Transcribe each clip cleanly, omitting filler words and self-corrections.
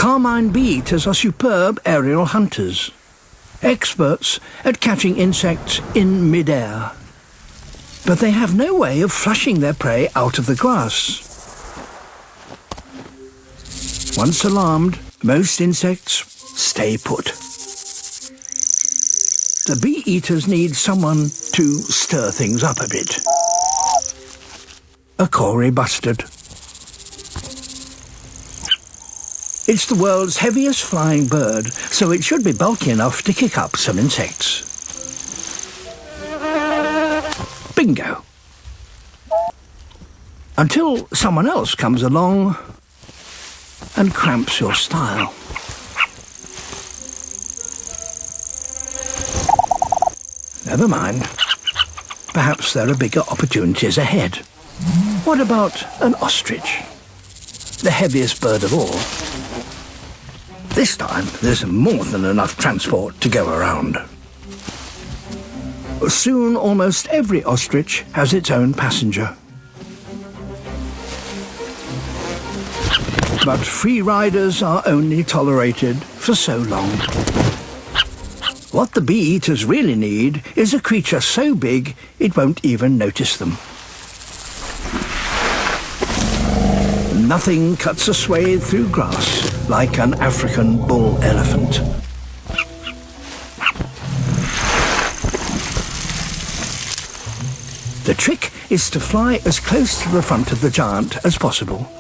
Carmine bee-eaters are superb aerial hunters, experts at catching insects in mid-air. But they have no way of flushing their prey out of the grass. Once alarmed, most insects stay put. The bee-eaters need someone to stir things up a bit. A Cory bustard. It's the world's heaviest flying bird, so it should be bulky enough to kick up some insects. Bingo! Until someone else comes along and cramps your style. Never mind. Perhaps there are bigger opportunities ahead. What about an ostrich? The heaviest bird of all. This time, there's more than enough transport to go around. Soon, almost every ostrich has its own passenger. But free riders are only tolerated for so long. What the bee-eaters really need is a creature so big it won't even notice them. Nothing cuts a swathe through grass like an African bull elephant. The trick is to fly as close to the front of the giant as possible.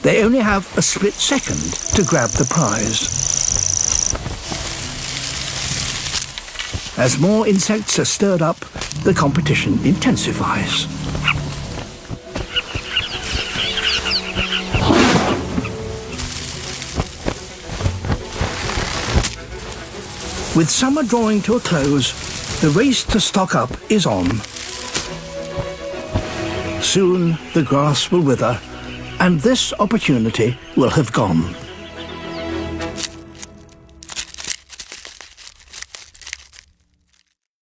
They only have a split second to grab the prize. As more insects are stirred up, the competition intensifies. With summer drawing to a close, the race to stock up is on. Soon the grass will wither, and this opportunity will have gone.